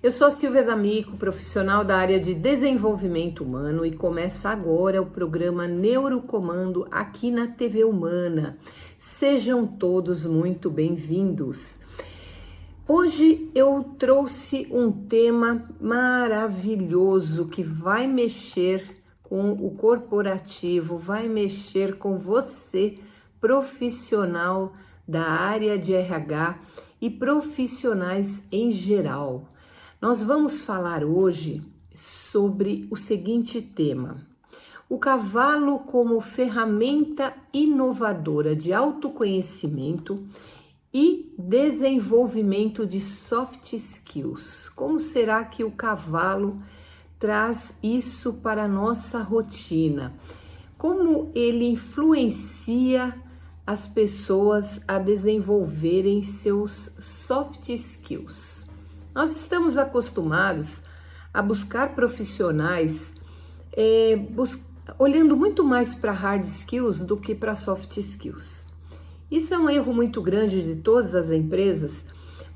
Eu sou a Silvia D'Amico, profissional da área de desenvolvimento humano, e começa agora o programa Neurocomando aqui na TV Humana. Sejam todos muito bem-vindos. Hoje eu trouxe um tema maravilhoso que vai mexer com o corporativo, vai mexer com você, profissional da área de RH e profissionais em geral. Nós vamos falar hoje sobre o seguinte tema: o cavalo como ferramenta inovadora de autoconhecimento e desenvolvimento de soft skills. Como será que o cavalo traz isso para a nossa rotina? Como ele influencia as pessoas a desenvolverem seus soft skills? Nós estamos acostumados a buscar profissionais olhando muito mais para hard skills do que para soft skills. Isso é um erro muito grande de todas as empresas,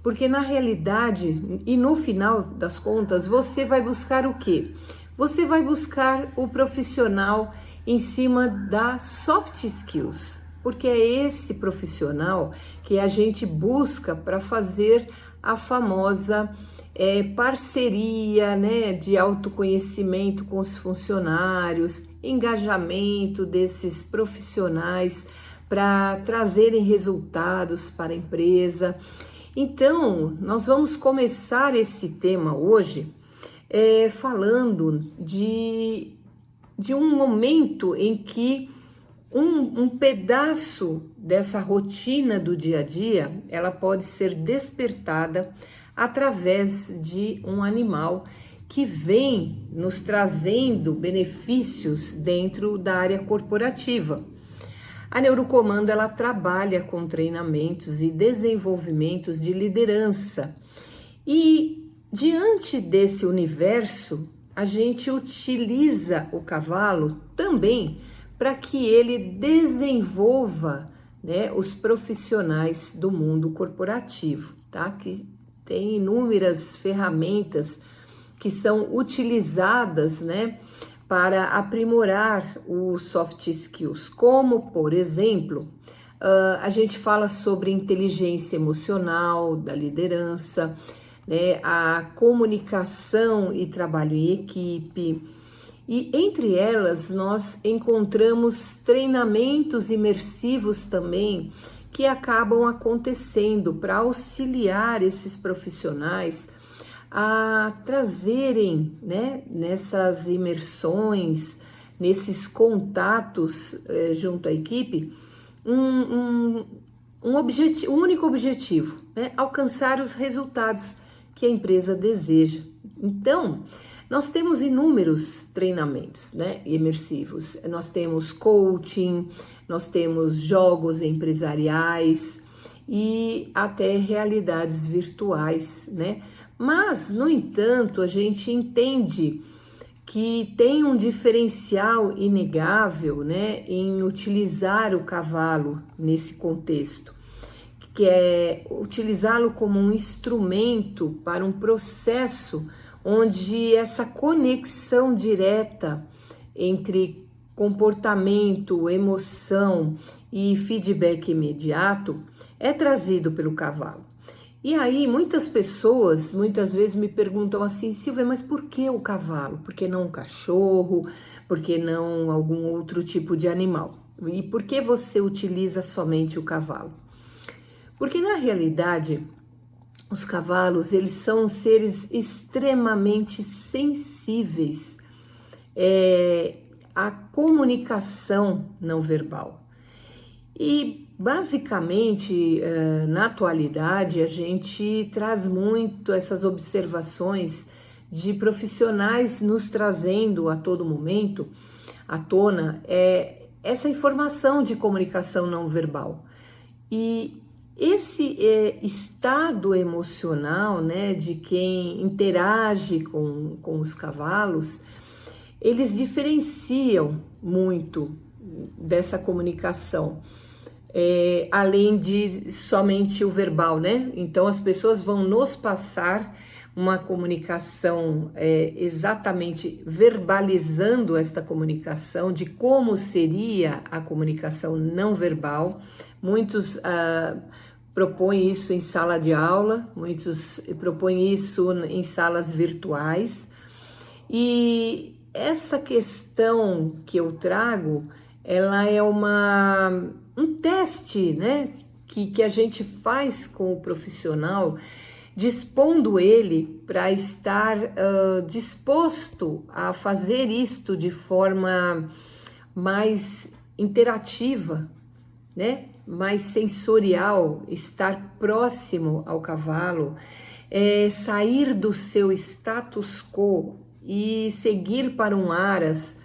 porque na realidade e no final das contas você vai buscar o quê? Você vai buscar o profissional em cima das soft skills, porque é esse profissional que a gente busca para fazer a famosa parceria, né, de autoconhecimento com os funcionários, engajamento desses profissionais para trazerem resultados para a empresa. Então, nós vamos começar esse tema hoje falando de um momento em que um pedaço dessa rotina do dia a dia, ela pode ser despertada através de um animal que vem nos trazendo benefícios dentro da área corporativa. A Neurocomando, ela trabalha com treinamentos e desenvolvimentos de liderança. E diante desse universo, a gente utiliza o cavalo também para que ele desenvolva, né, os profissionais do mundo corporativo, tá? Que tem inúmeras ferramentas que são utilizadas, né, para aprimorar os soft skills, como, por exemplo, a gente fala sobre inteligência emocional da liderança, né, a comunicação e trabalho em equipe. E entre elas nós encontramos treinamentos imersivos também que acabam acontecendo para auxiliar esses profissionais a trazerem, né, nessas imersões, nesses contatos junto à equipe, um único objetivo, né, alcançar os resultados que a empresa deseja. Então, nós temos inúmeros treinamentos, né, imersivos. Nós temos coaching, nós temos jogos empresariais e até realidades virtuais, né? Mas, no entanto, a gente entende que tem um diferencial inegável, né, em utilizar o cavalo nesse contexto, que é utilizá-lo como um instrumento para um processo onde essa conexão direta entre comportamento, emoção e feedback imediato é trazido pelo cavalo. E aí muitas pessoas muitas vezes me perguntam assim: Silvia, mas por que o cavalo? Por que não um cachorro? Por que não algum outro tipo de animal? E por que você utiliza somente o cavalo? Porque na realidade os cavalos, eles são seres extremamente sensíveis à comunicação não verbal. E basicamente, na atualidade, a gente traz muito essas observações de profissionais nos trazendo a todo momento à tona essa informação de comunicação não verbal. E esse estado emocional, né, de quem interage com os cavalos, eles diferenciam muito dessa comunicação, além de somente o verbal, né? Então as pessoas vão nos passar uma comunicação exatamente verbalizando esta comunicação, de como seria a comunicação não verbal. Muitos propõem isso em sala de aula, muitos propõem isso em salas virtuais. E essa questão que eu trago, ela é um teste, né, que a gente faz com o profissional, dispondo ele para estar disposto a fazer isto de forma mais interativa, né, mais sensorial, estar próximo ao cavalo, sair do seu status quo e seguir para um aras,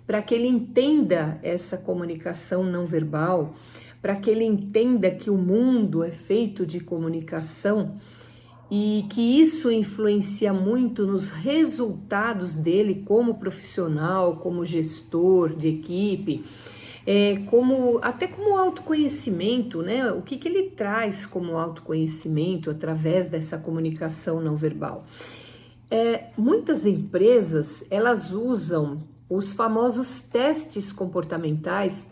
para que ele entenda essa comunicação não verbal, para que ele entenda que o mundo é feito de comunicação e que isso influencia muito nos resultados dele como profissional, como gestor de equipe, até como autoconhecimento, né? O que ele traz como autoconhecimento através dessa comunicação não verbal. Muitas empresas, elas usam os famosos testes comportamentais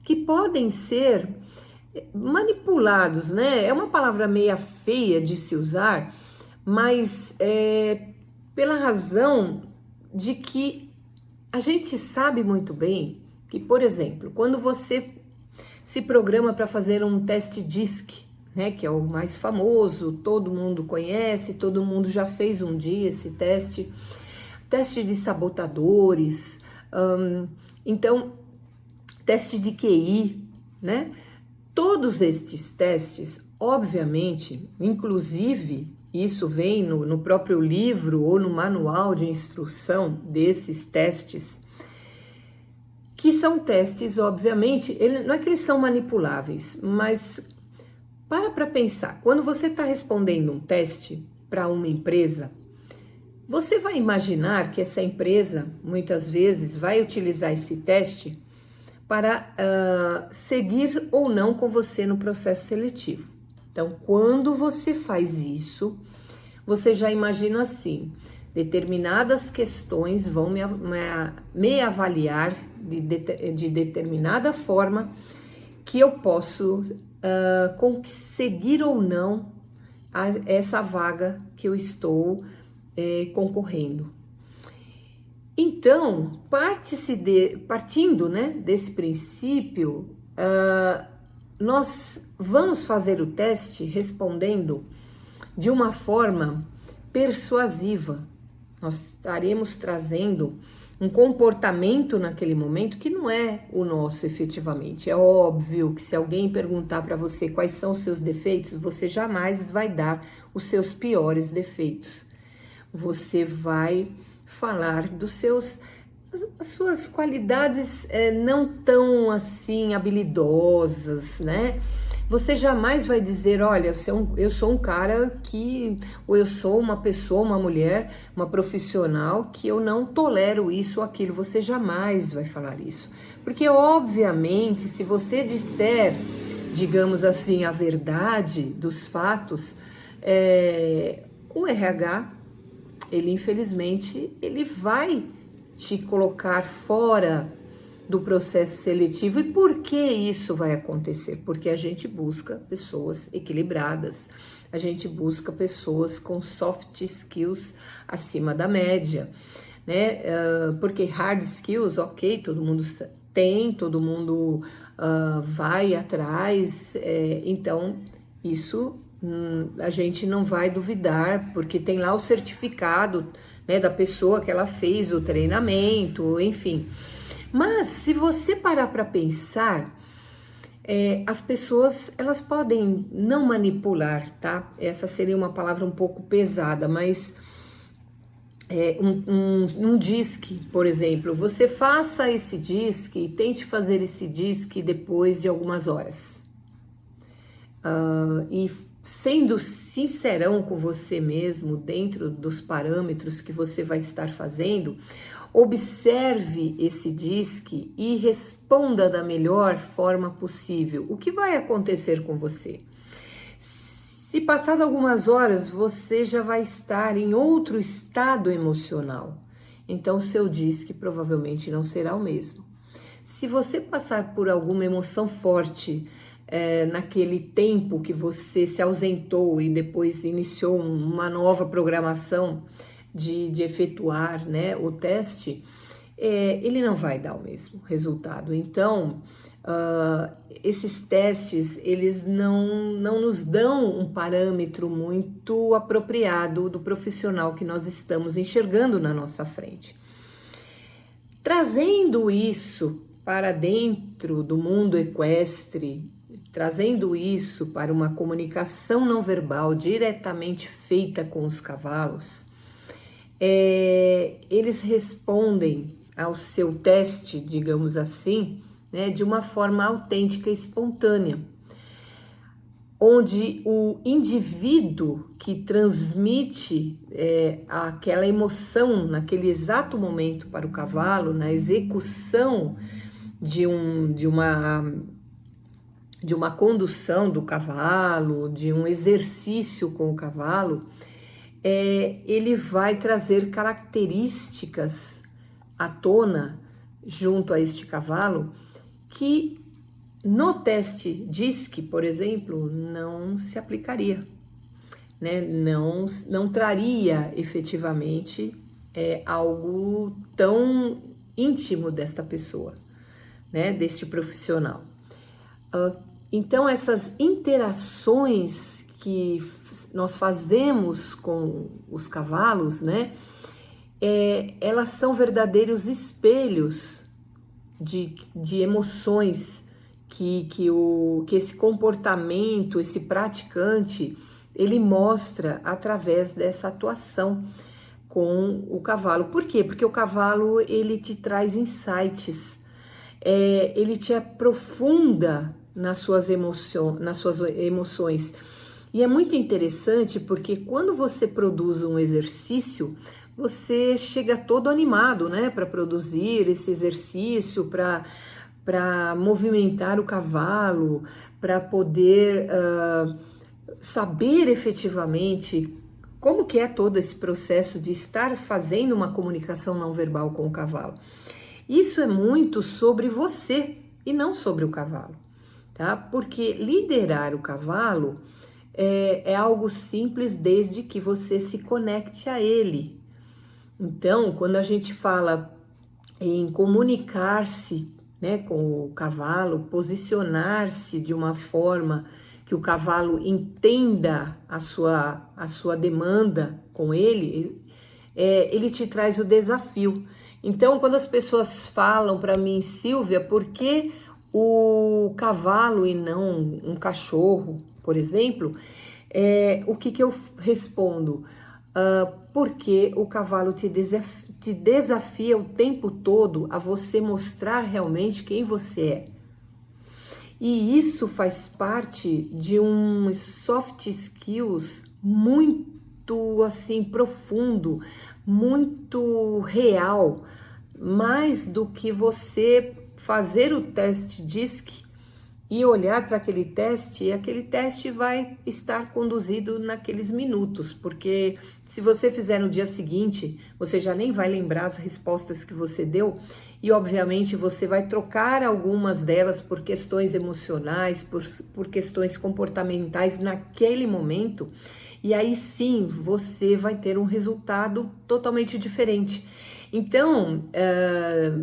que podem ser manipulados, né? É uma palavra meio feia de se usar, mas pela razão de que a gente sabe muito bem que, por exemplo, quando você se programa para fazer um teste DISC, né, que é o mais famoso, todo mundo conhece, todo mundo já fez um dia esse teste de sabotadores, então, teste de QI, né? Todos estes testes, obviamente, inclusive, isso vem no próprio livro ou no manual de instrução desses testes, que são testes, obviamente, não é que eles são manipuláveis, mas para pensar, quando você está respondendo um teste para uma empresa, você vai imaginar que essa empresa, muitas vezes, vai utilizar esse teste para seguir ou não com você no processo seletivo. Então, quando você faz isso, você já imagina assim, determinadas questões vão me avaliar de determinada forma que eu posso conseguir ou não essa vaga que eu estou concorrendo. Então, partindo, né, desse princípio, nós vamos fazer o teste respondendo de uma forma persuasiva. Nós estaremos trazendo um comportamento naquele momento que não é o nosso efetivamente. É óbvio que se alguém perguntar para você quais são os seus defeitos, você jamais vai dar os seus piores defeitos. Você vai falar as suas qualidades não tão assim habilidosas, né? Você jamais vai dizer, olha, eu sou um cara ou eu sou uma pessoa, uma mulher, uma profissional que eu não tolero isso ou aquilo. Você jamais vai falar isso. Porque, obviamente, se você disser, digamos assim, a verdade dos fatos, o RH, ele infelizmente, ele vai te colocar fora do processo seletivo. E por que isso vai acontecer? Porque a gente busca pessoas equilibradas, a gente busca pessoas com soft skills acima da média, né? Porque hard skills, ok, todo mundo tem, todo mundo vai atrás, então isso a gente não vai duvidar, porque tem lá o certificado, né, da pessoa que ela fez o treinamento, enfim. Mas se você parar para pensar, as pessoas, elas podem não manipular, tá? Essa seria uma palavra um pouco pesada, mas um DISC, por exemplo, você faça esse DISC e tente fazer esse DISC depois de algumas horas. E sendo sincerão com você mesmo, dentro dos parâmetros que você vai estar fazendo, observe esse DISC e responda da melhor forma possível. O que vai acontecer com você? Se passado algumas horas você já vai estar em outro estado emocional. Então, o seu DISC provavelmente não será o mesmo. Se você passar por alguma emoção forte naquele tempo que você se ausentou e depois iniciou uma nova programação de efetuar, né, o teste, ele não vai dar o mesmo resultado. Então, esses testes, eles não nos dão um parâmetro muito apropriado do profissional que nós estamos enxergando na nossa frente. Trazendo isso para dentro do mundo equestre, trazendo isso para uma comunicação não verbal diretamente feita com os cavalos, eles respondem ao seu teste, digamos assim, né, de uma forma autêntica e espontânea, onde o indivíduo que transmite aquela emoção naquele exato momento para o cavalo, na execução de uma condução do cavalo, de um exercício com o cavalo, ele vai trazer características à tona junto a este cavalo que no teste DISC, por exemplo, não se aplicaria, né? Não traria efetivamente algo tão íntimo desta pessoa, né? Deste profissional. Então, essas interações que nós fazemos com os cavalos, né? Elas são verdadeiros espelhos de emoções que esse comportamento, esse praticante, ele mostra através dessa atuação com o cavalo. Por quê? Porque o cavalo, ele te traz insights, ele te aprofunda nas suas emoções. E é muito interessante porque quando você produz um exercício, você chega todo animado, né, para produzir esse exercício, para movimentar o cavalo, para poder saber efetivamente como que é todo esse processo de estar fazendo uma comunicação não verbal com o cavalo. Isso é muito sobre você e não sobre o cavalo, tá? Porque liderar o cavalo é algo simples desde que você se conecte a ele. Então, quando a gente fala em comunicar-se, né, com o cavalo, posicionar-se de uma forma que o cavalo entenda a sua demanda com ele, ele te traz o desafio. Então, quando as pessoas falam para mim, Silvia, por que o cavalo e não um cachorro, por exemplo, o que eu respondo? Porque o cavalo te desafia o tempo todo a você mostrar realmente quem você é. E isso faz parte de um soft skills muito assim profundo, muito real, mais do que você fazer o teste DISC e olhar para aquele teste, e aquele teste vai estar conduzido naqueles minutos, porque se você fizer no dia seguinte, você já nem vai lembrar as respostas que você deu, e obviamente você vai trocar algumas delas por questões emocionais, por questões comportamentais naquele momento, e aí sim você vai ter um resultado totalmente diferente. Então,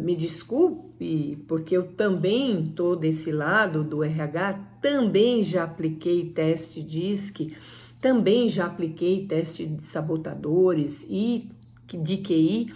me desculpe, porque eu também estou desse lado do RH, também já apliquei teste DISC, também já apliquei teste de sabotadores e de QI,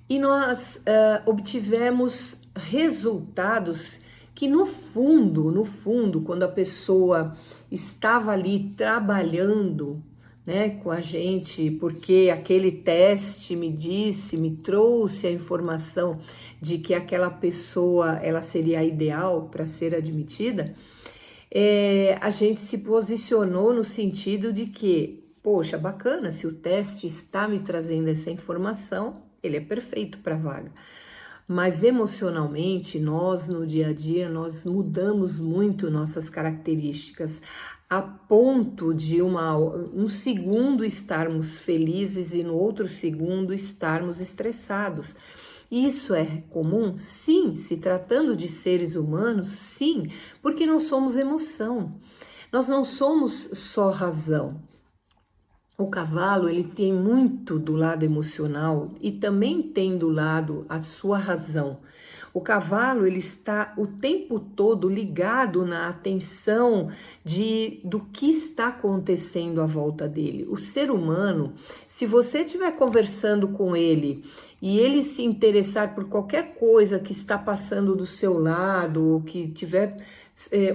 e nós obtivemos resultados que no fundo, quando a pessoa estava ali trabalhando, né, com a gente, porque aquele teste me trouxe a informação de que aquela pessoa, ela seria a ideal para ser admitida, a gente se posicionou no sentido de que, poxa, bacana, se o teste está me trazendo essa informação, ele é perfeito para a vaga. Mas emocionalmente, nós no dia a dia, nós mudamos muito nossas características. a ponto de um segundo estarmos felizes e no outro segundo estarmos estressados. Isso é comum? Sim, se tratando de seres humanos, sim, porque nós somos emoção. Nós não somos só razão. O cavalo, ele tem muito do lado emocional e também tem do lado a sua razão. O cavalo, ele está o tempo todo ligado na atenção do que está acontecendo à volta dele. O ser humano, se você estiver conversando com ele e ele se interessar por qualquer coisa que está passando do seu lado, ou que estiver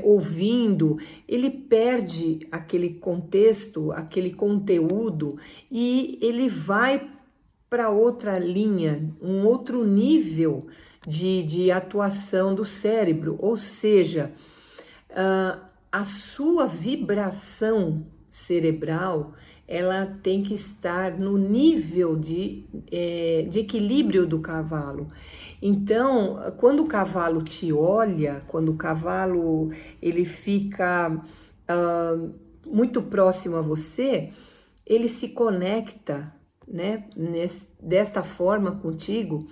ouvindo, ele perde aquele contexto, aquele conteúdo e ele vai para outra linha, um outro nível de atuação do cérebro, ou seja, a sua vibração cerebral, ela tem que estar no nível de equilíbrio do cavalo. Então, quando o cavalo te olha, quando o cavalo ele fica muito próximo a você, ele se conecta, né, desta forma contigo,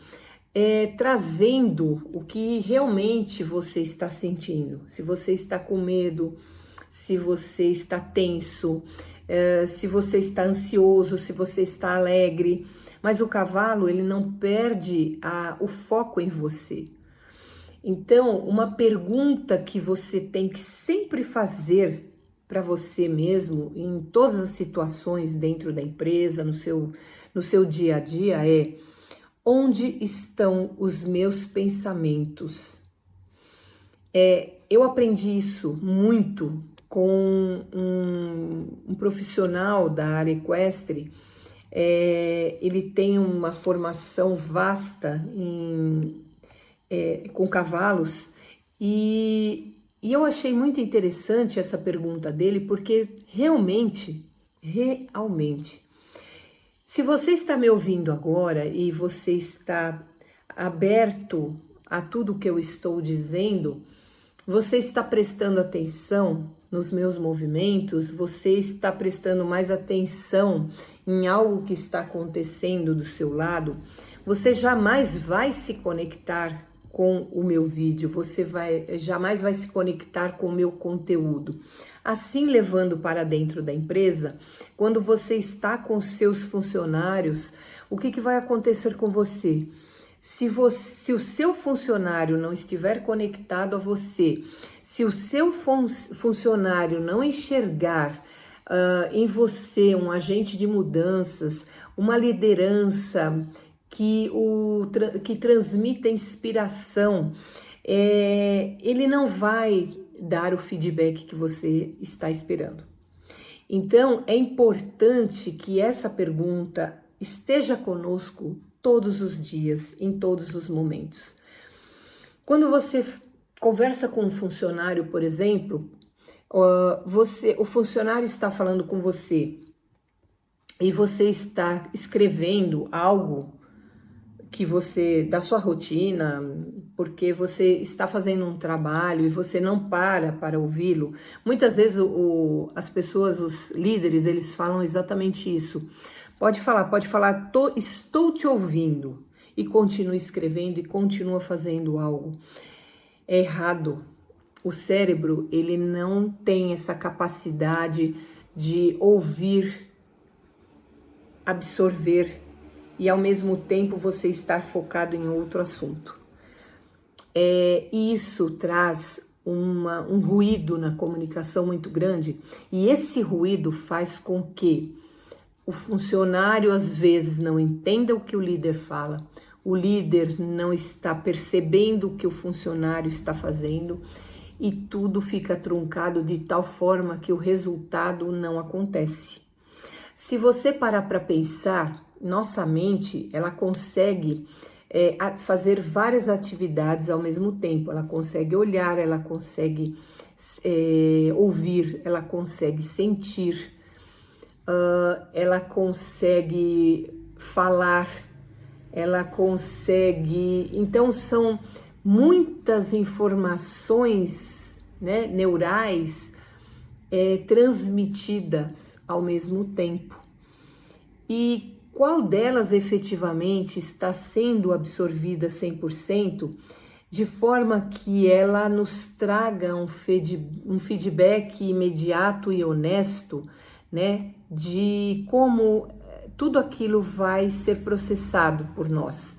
trazendo o que realmente você está sentindo. Se você está com medo, se você está tenso, se você está ansioso, se você está alegre. Mas o cavalo, ele não perde o foco em você. Então, uma pergunta que você tem que sempre fazer para você mesmo, em todas as situações dentro da empresa, no seu dia a dia, é: onde estão os meus pensamentos? Eu aprendi isso muito com um profissional da área equestre. Ele tem uma formação vasta com cavalos e eu achei muito interessante essa pergunta dele, porque realmente, se você está me ouvindo agora e você está aberto a tudo que eu estou dizendo, você está prestando atenção nos meus movimentos, você está prestando mais atenção em algo que está acontecendo do seu lado, você jamais vai se conectar com o meu vídeo, você jamais vai se conectar com o meu conteúdo. Assim, levando para dentro da empresa, quando você está com seus funcionários, o que vai acontecer com você? Se o seu funcionário não estiver conectado a você, se o seu funcionário não enxergar em você um agente de mudanças, uma liderança que transmita inspiração, ele não vai dar o feedback que você está esperando. Então, é importante que essa pergunta esteja conosco todos os dias, em todos os momentos. Quando você conversa com um funcionário, por exemplo, o funcionário está falando com você e você está escrevendo algo que da sua rotina, porque você está fazendo um trabalho e você não para ouvi-lo. Muitas vezes as pessoas, os líderes, eles falam exatamente isso. Pode falar, estou te ouvindo, e continua escrevendo e continua fazendo algo. É errado. O cérebro, ele não tem essa capacidade de ouvir, absorver e ao mesmo tempo você estar focado em outro assunto. Isso traz um ruído na comunicação muito grande, e esse ruído faz com que o funcionário às vezes não entenda o que o líder fala, o líder não está percebendo o que o funcionário está fazendo e tudo fica truncado de tal forma que o resultado não acontece. Se você parar para pensar, nossa mente, ela consegue fazer várias atividades ao mesmo tempo. Ela consegue olhar, ela consegue ouvir, ela consegue sentir, ela consegue falar, ela consegue... Então, são muitas informações, né, neurais transmitidas ao mesmo tempo. E qual delas efetivamente está sendo absorvida 100%, de forma que ela nos traga um feedback imediato e honesto, né, de como tudo aquilo vai ser processado por nós.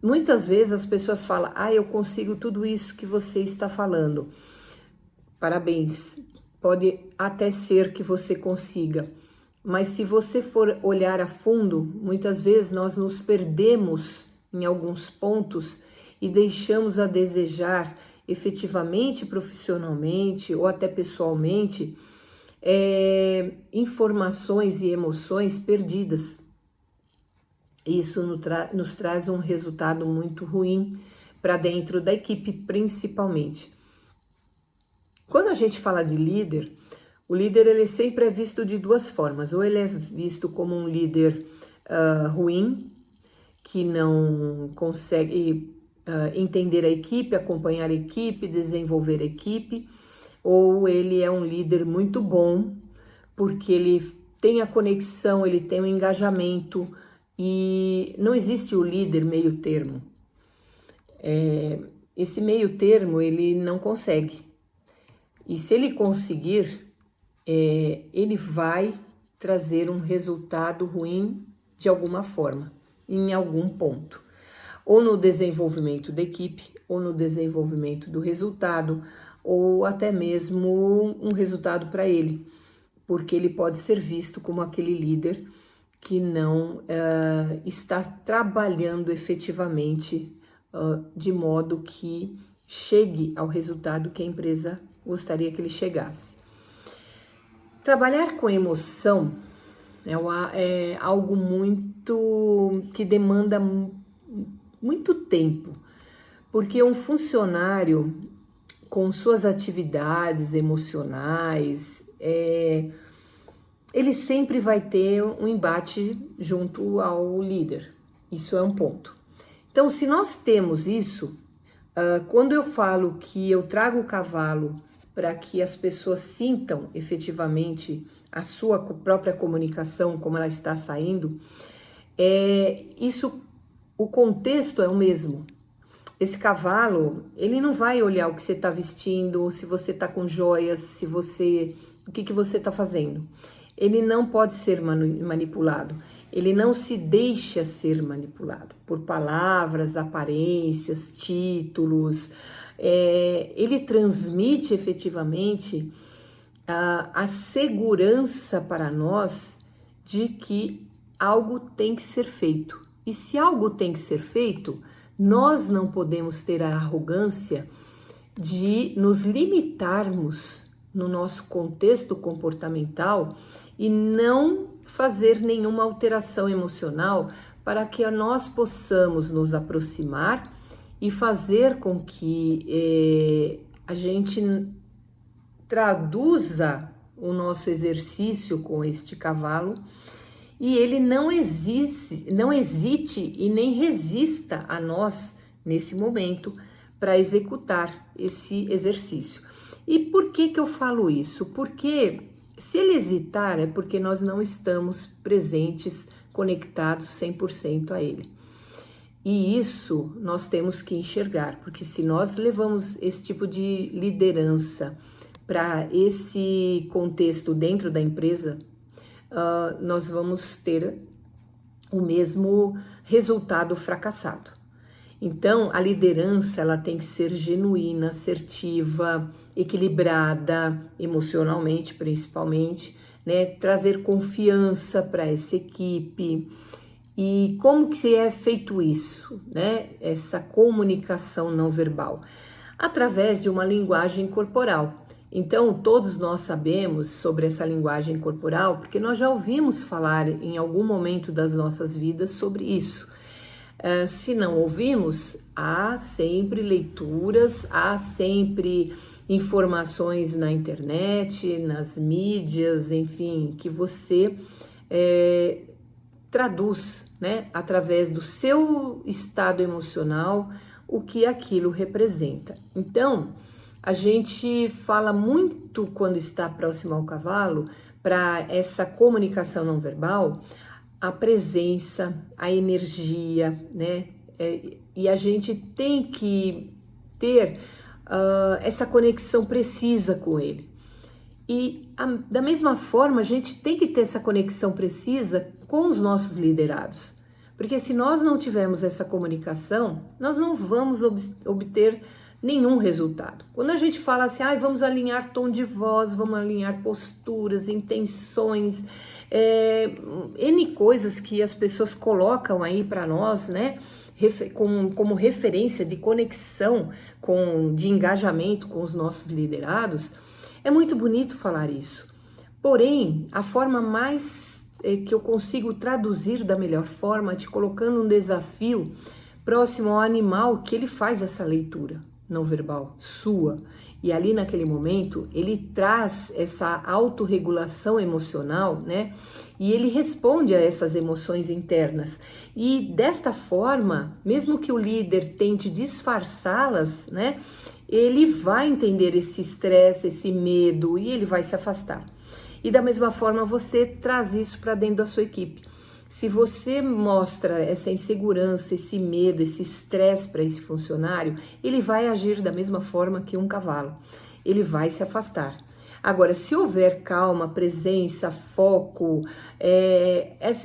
Muitas vezes as pessoas falam, eu consigo tudo isso que você está falando. Parabéns, pode até ser que você consiga, mas se você for olhar a fundo, muitas vezes nós nos perdemos em alguns pontos e deixamos a desejar efetivamente, profissionalmente ou até pessoalmente, informações e emoções perdidas. Isso nos traz um resultado muito ruim para dentro da equipe, principalmente. Quando a gente fala de líder, o líder ele sempre é visto de duas formas. Ou ele é visto como um líder ruim, que não consegue entender a equipe, acompanhar a equipe, desenvolver a equipe, ou ele é um líder muito bom, porque ele tem a conexão, ele tem o engajamento, e não existe o líder meio termo. Esse meio termo ele não consegue. E se ele conseguir, ele vai trazer um resultado ruim de alguma forma, em algum ponto. Ou no desenvolvimento da equipe, ou no desenvolvimento do resultado, ou até mesmo um resultado para ele, porque ele pode ser visto como aquele líder que não está trabalhando efetivamente de modo que chegue ao resultado que a empresa gostaria que ele chegasse. Trabalhar com emoção é algo que demanda muito tempo, porque um funcionário com suas atividades emocionais, ele sempre vai ter um embate junto ao líder. Isso é um ponto. Então, se nós temos isso, quando eu falo que eu trago o cavalo para que as pessoas sintam efetivamente a sua própria comunicação, como ela está saindo, o contexto é o mesmo. Esse cavalo, ele não vai olhar o que você está vestindo, se você está com joias, o que você está fazendo. Ele não pode ser manipulado. Ele não se deixa ser manipulado por palavras, aparências, títulos. Ele transmite efetivamente a segurança para nós de que algo tem que ser feito. E se algo tem que ser feito, nós não podemos ter a arrogância de nos limitarmos no nosso contexto comportamental e não fazer nenhuma alteração emocional para que nós possamos nos aproximar e fazer com que a gente traduza o nosso exercício com este cavalo e ele não hesite e nem resista a nós nesse momento para executar esse exercício. E por que eu falo isso? Porque se ele hesitar é porque nós não estamos presentes, conectados 100% a ele. E isso nós temos que enxergar, porque se nós levamos esse tipo de liderança para esse contexto dentro da empresa, nós vamos ter o mesmo resultado fracassado. Então, a liderança ela tem que ser genuína, assertiva, equilibrada, emocionalmente principalmente, né? Trazer confiança para essa equipe. E como que é feito isso, né? Essa comunicação não verbal? Através de uma linguagem corporal. Então, todos nós sabemos sobre essa linguagem corporal, porque nós já ouvimos falar em algum momento das nossas vidas sobre isso. Se não ouvimos, há sempre leituras, há sempre informações na internet, nas mídias, enfim, que você traduz, né, através do seu estado emocional, o que aquilo representa. Então, A gente fala muito quando está próximo ao cavalo, para essa comunicação não verbal, a presença, a energia, né? E a gente tem que ter essa conexão precisa com ele. E da mesma forma, a gente tem que ter essa conexão precisa com os nossos liderados. Porque se nós não tivermos essa comunicação, nós não vamos obter nenhum resultado. Quando a gente fala assim, vamos alinhar tom de voz, vamos alinhar posturas, intenções, N coisas que as pessoas colocam aí para nós, né? Como referência de conexão, de engajamento com os nossos liderados, é muito bonito falar isso. Porém, a forma mais que eu consigo traduzir da melhor forma, te colocando um desafio próximo ao animal que ele faz essa leitura não verbal sua. E ali naquele momento, ele traz essa autorregulação emocional, né? E ele responde a essas emoções internas. E desta forma, mesmo que o líder tente disfarçá-las, né? Ele vai entender esse estresse, esse medo e ele vai se afastar. E da mesma forma, você traz isso para dentro da sua equipe. Se você mostra essa insegurança, esse medo, esse estresse para esse funcionário, ele vai agir da mesma forma que um cavalo. Ele vai se afastar. Agora, se houver calma, presença, foco,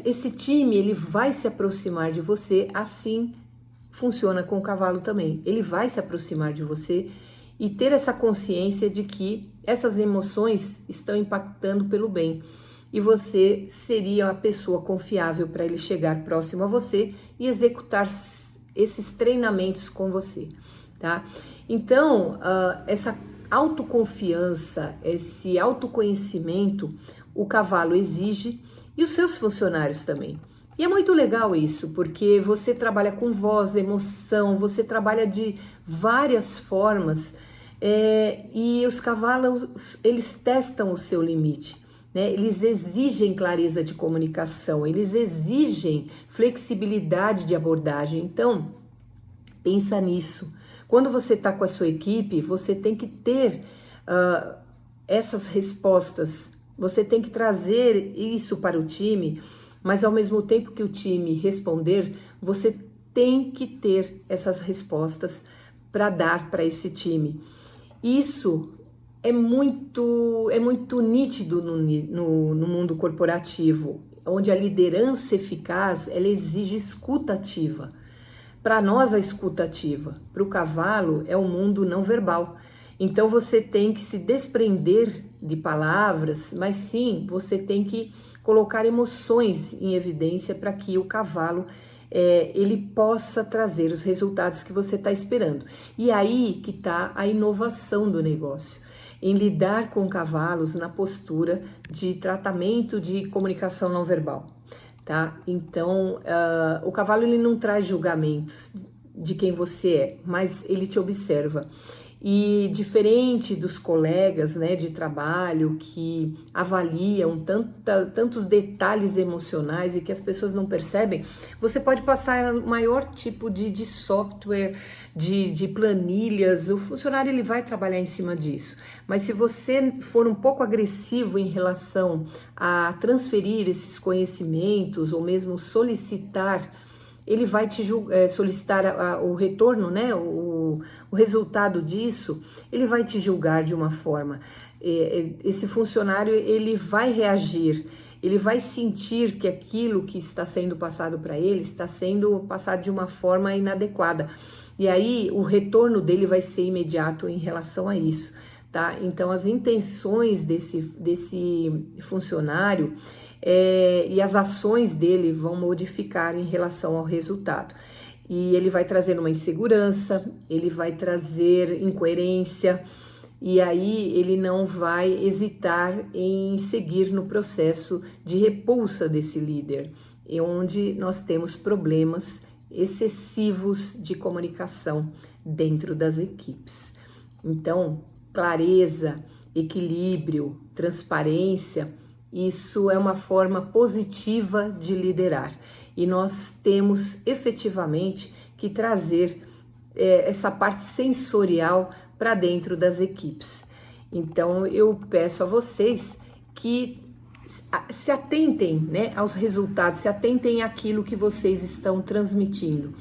esse time ele vai se aproximar de você, assim funciona com o cavalo também. Ele vai se aproximar de você e ter essa consciência de que essas emoções estão impactando pelo bem. E você seria a pessoa confiável para ele chegar próximo a você e executar esses treinamentos com você, tá? Então, essa autoconfiança, esse autoconhecimento, o cavalo exige e os seus funcionários também. E é muito legal isso, porque você trabalha com voz, emoção, você trabalha de várias formas e os cavalos, eles testam o seu limite. Né? Eles exigem clareza de comunicação, eles exigem flexibilidade de abordagem. Então, pensa nisso. Quando você está com a sua equipe, você tem que ter essas respostas, você tem que trazer isso para o time, mas ao mesmo tempo que o time responder, você tem que ter essas respostas para dar para esse time. Isso é muito nítido no mundo corporativo, onde a liderança eficaz, ela exige escuta ativa. Para nós, a escuta ativa. Para o cavalo, é o mundo não verbal. Então, você tem que se desprender de palavras, mas sim, você tem que colocar emoções em evidência para que o cavalo ele possa trazer os resultados que você está esperando. E aí que está a inovação do negócio. Em lidar com cavalos na postura de tratamento de comunicação não verbal, tá? Então, o cavalo ele não traz julgamentos de quem você é, mas ele te observa. E diferente dos colegas, né, de trabalho que avaliam tantos detalhes emocionais e que as pessoas não percebem, você pode passar o maior tipo de software, de planilhas, o funcionário ele vai trabalhar em cima disso. Mas se você for um pouco agressivo em relação a transferir esses conhecimentos ou mesmo solicitar, ele vai te solicitar o retorno, né? O resultado disso, ele vai te julgar de uma forma. Esse funcionário, ele vai reagir, ele vai sentir que aquilo que está sendo passado para ele está sendo passado de uma forma inadequada. E aí, o retorno dele vai ser imediato em relação a isso, tá? Então, as intenções desse funcionário e as ações dele vão modificar em relação ao resultado. E ele vai trazer uma insegurança, ele vai trazer incoerência, e aí ele não vai hesitar em seguir no processo de repulsa desse líder, onde nós temos problemas excessivos de comunicação dentro das equipes. Então, clareza, equilíbrio, transparência, isso é uma forma positiva de liderar. E nós temos efetivamente que trazer essa parte sensorial para dentro das equipes. Então eu peço a vocês que se atentem, né, aos resultados, se atentem àquilo que vocês estão transmitindo,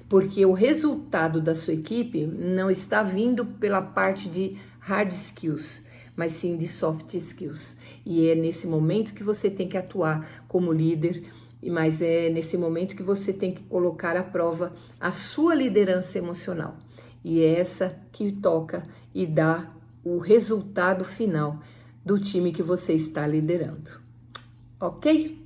porque o resultado da sua equipe não está vindo pela parte de hard skills, mas sim de soft skills. E é nesse momento que você tem que atuar como líder, mas é nesse momento que você tem que colocar à prova a sua liderança emocional. E é essa que toca e dá o resultado final do time que você está liderando. Ok?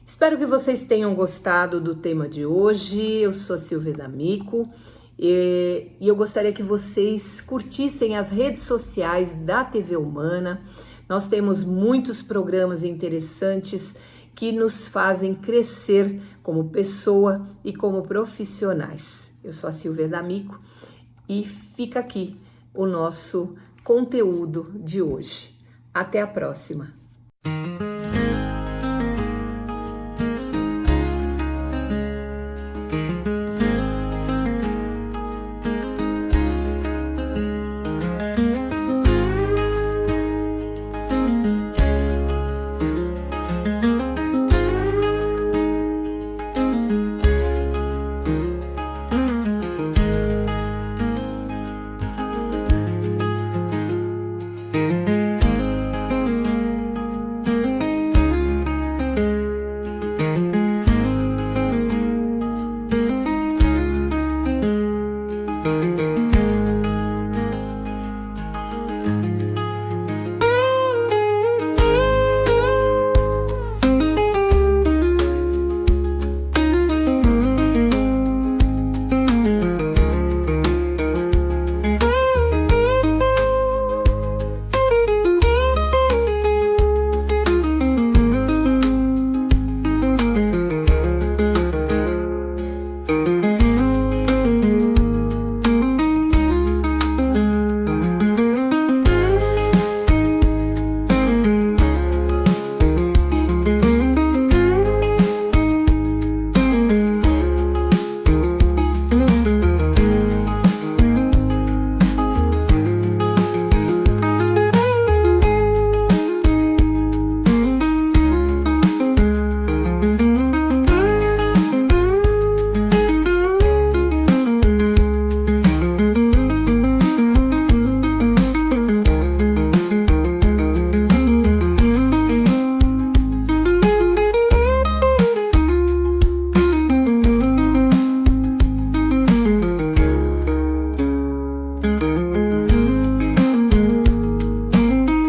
Espero que vocês tenham gostado do tema de hoje. Eu sou a Silvia D'Amico e eu gostaria que vocês curtissem as redes sociais da TV Humana. Nós temos muitos programas interessantes que nos fazem crescer como pessoa e como profissionais. Eu sou a Silvia D'Amico e fica aqui o nosso conteúdo de hoje. Até a próxima!